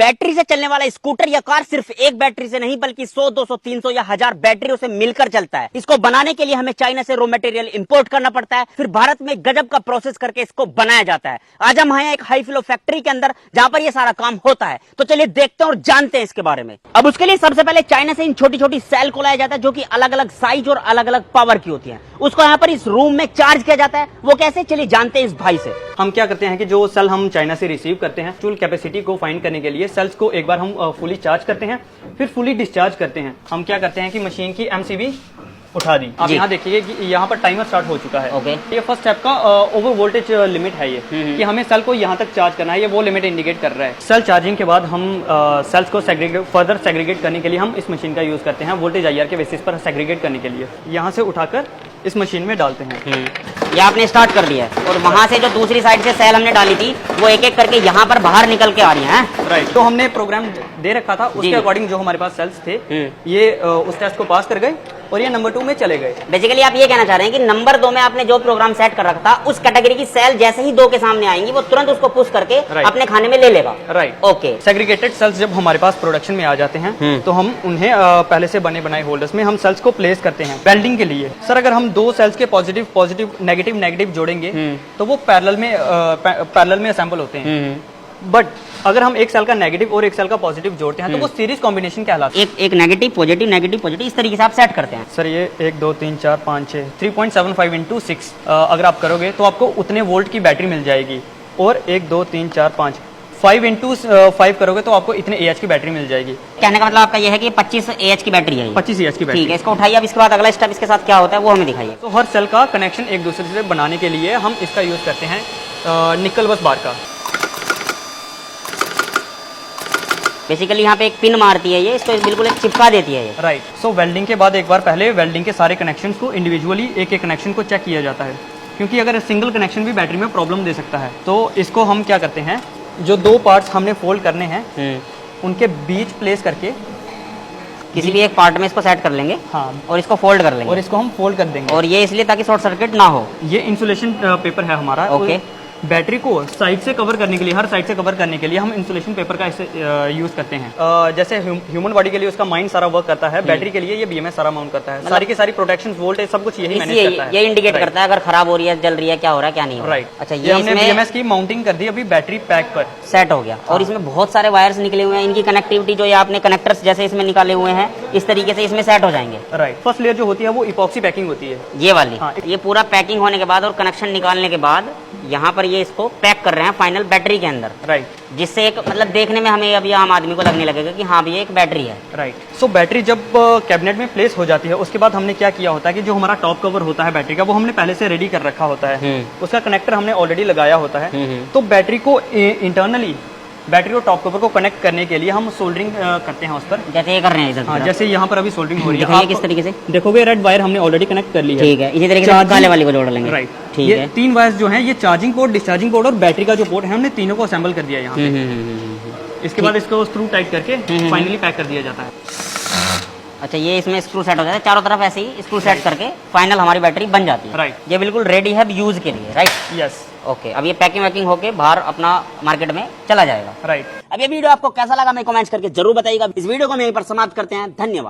Battery से चलने वाला स्कूटर या कार सिर्फ एक बैटरी से नहीं बल्कि 100, 200, 300 या 1000 बैटरियों से मिलकर चलता है। इसको बनाने के लिए हमें चाइना से रॉ मटेरियल इंपोर्ट करना पड़ता है, फिर भारत में गजब का प्रोसेस करके इसको बनाया जाता है। आज हम हैं एक हाई फ्लो फैक्ट्री के अंदर जहां पर ये सारा काम होता है। तो चलिए देखते हैं और जानते हैं इसके बारे में। अब उसके लिए सबसे पहले चाइना से इन छोटी छोटी सेल को लाया जाता है जो कि अलग अलग साइज और अलग अलग पावर की होती है। उसको यहाँ पर इस रूम में चार्ज किया जाता है। वो कैसे, चलिए जानते हैं इस भाई से। हम क्या करते हैं कि जो सेल हम चाइना से रिसीव करते हैं, फुल कैपेसिटी को फाइंड करने के लिए सेल्स को एक बार हम फुली चार्ज करते हैं, फिर फुली डिस्चार्ज करते हैं। हम क्या करते हैं कि मशीन की एमसीबी उठा दी। आप यहाँ देखिए कि यहाँ पर टाइमर स्टार्ट हो चुका है। ओके। ये फर्स्ट स्टेप का ओवर वोल्टेज लिमिट है ये कि हमें सेल को यहाँ तक चार्ज करना है, ये वो लिमिट इंडिकेट कर रहा है। सेल चार्जिंग के बाद हम सेल्स को फर्दर सेग्रीगेट करने के लिए हम इस मशीन का यूज करते हैं वोल्टेज IR के बेसिस पर सेग्रीगेट करने के लिए। यहाँ से उठाकर इस मशीन में डालते हैं। ये आपने स्टार्ट कर दिया है और वहां से जो दूसरी साइड से सेल हमने डाली थी वो एक एक करके यहाँ पर बाहर निकल के आ रही हैं। राइट। तो हमने प्रोग्राम दे रखा था, उसके अकॉर्डिंग जो हमारे पास सेल्स थे ये उस टेस्ट को पास कर गए और ये नंबर 2 में चले गए। बेसिकली आप ये कहना चाह रहे हैं कि नंबर 2 में आपने जो प्रोग्राम सेट कर रखा था उस कैटेगरी की सेल जैसे ही 2 के सामने आएंगी वो तुरंत उसको पुश करके अपने खाने में ले लेगा। राइट। ओके। सेग्रीगेटेड सेल्स जब हमारे पास प्रोडक्शन में आ जाते हैं तो हम उन्हें पहले से बने बनाए होल्डर्स में हम सेल्स को प्लेस करते हैं वेल्डिंग के लिए। सर अगर हम 2 सेल्स के पॉजिटिव नेगेटिव जोड़ेंगे तो वो पैरेलल में असेंबल होते हैं। बट अगर हम एक सेल का नेगेटिव और एक सेल का पॉजिटिव जोड़ते हैं तो वो सीरीज कॉम्बिनेशन कहलाता है। एक नेगेटिव पॉजिटिव इस तरीके से आप सेट करते हैं। सर ये 1 2 3 4 5 6 3.75 इंटू 6 अगर आप करोगे तो आपको उतने वोल्ट की बैटरी मिल जाएगी। और 1 2 3 4 5 इंटू 5 करोगे तो आपको इतने AH की बैटरी मिल जाएगी। कहने का मतलब आपका यह है कि 25 AH की बैटरी है। 25 AH की बैटरी। ठीक है, इसको उठाइए। अब इसके बाद अगला स्टेप इसके साथ क्या होता है वो हमें दिखाइए। तो हर सेल का कनेक्शन एक दूसरे से बनाने के लिए हम इसका यूज करते हैं निकल बस बार का। बेसिकली यहाँ पे एक पिन मारती है ये, इसको बिल्कुल एक चिपका देती है ये। राइट। सो वेल्डिंग के बाद एक बार पहले वेल्डिंग के सारे कनेक्शंस को इंडिविजुअली एक एक कनेक्शन को चेक किया जाता है, क्योंकि अगर सिंगल कनेक्शन भी बैटरी में प्रॉब्लम दे सकता है। तो इसको हम क्या करते हैं, जो 2 पार्ट्स हमने फोल्ड करने हैं उनके बीच प्लेस करके किसी भी एक पार्ट में इसको सेट कर लेंगे। हाँ। और इसको फोल्ड कर लेंगे। और इसको हम फोल्ड कर देंगे। और ये इसलिए ताकि शॉर्ट सर्किट ना हो। ये इंसुलेशन पेपर है हमारा। ओके। बैटरी को साइड से कवर करने के लिए, हर साइड से कवर करने के लिए हम इंसुलेशन पेपर का यूज करते हैं। जैसे ह्यूमन बॉडी के लिए उसका माइंड सारा वर्क करता है, बैटरी के लिए ये BMS सारा माउंट करता है। सारी की सारी प्रोटेक्शन वोल्टेज सब कुछ यही मैनेज करता है। ये इंडिकेट करता है अगर खराब हो रही है, जल रही है, क्या हो रहा है क्या नहीं हो रहा है। राइट। अच्छा, ये हमने BMS की माउंटिंग कर दी अभी बैटरी पैक पर सेट हो गया। और इसमें बहुत सारे वायर्स निकले हुए हैं, इनकी कनेक्टिविटी जो ये आपने कनेक्टर्स जैसे इसमें निकाले हुए हैं इस तरीके से इसमें सेट हो जाएंगे। राइट। फर्स्ट लेयर जो होती है वो इपॉक्सी पैकिंग होती है, ये वाली। हाँ। ये पूरा पैकिंग होने के बाद और कनेक्शन निकालने के बाद यहाँ पर ये इसको पैक कर रहे हैं फाइनल बैटरी के अंदर। राइट। जिससे एक मतलब देखने में हमें अभी आम आदमी को लगने लगेगा कि हाँ भी ये एक बैटरी है। राइट। सो बैटरी जब कैबिनेट में प्लेस हो जाती है उसके बाद हमने क्या किया होता है कि जो हमारा टॉप कवर होता है बैटरी का वो हमने पहले से रेडी कर रखा होता है। उसका कनेक्टर हमने ऑलरेडी लगाया होता है। तो बैटरी को इंटरनली बैटरी और टॉप कवर को कनेक्ट करने के लिए हम सोल्डरिंग करते हैं उस पर। जैसे ये कर रहे हैं इधर। हाँ, जैसे यहाँ पर अभी सोल्डरिंग हो रही है। आप किस तरीके से देखोगे रेड वायर हमने ऑलरेडी कनेक्ट कर ली है। ठीक है, इसी तरीके से काले वाली को जोड़ लेंगे। राइट। ठीक ये है। 3 वायर्स जो हैं ये चार्जिंग पोर्ट, डिस्चार्जिंग पोर्ट और बैटरी का जो पोर्ट है हमने तीनों को असेंबल कर दिया है यहाँ पे। इसके बाद इसको स्क्रू टाइट करके फाइनली पैक कर दिया जाता है। अच्छा, ये इसमें स्क्रू सेट हो जाता है चारों तरफ, ऐसे ही स्क्रू सेट करके फाइनल हमारी बैटरी बन जाती है। राइट। ये बिल्कुल रेडी है यूज के लिए। राइट। यस। ओके। अब ये पैकिंग वैकिंग होके बाहर अपना मार्केट में चला जाएगा। राइट। अब ये वीडियो आपको कैसा लगा हमें कमेंट्स करके जरूर बताइएगा। इस वीडियो को हम यहीं पर समाप्त करते हैं। धन्यवाद।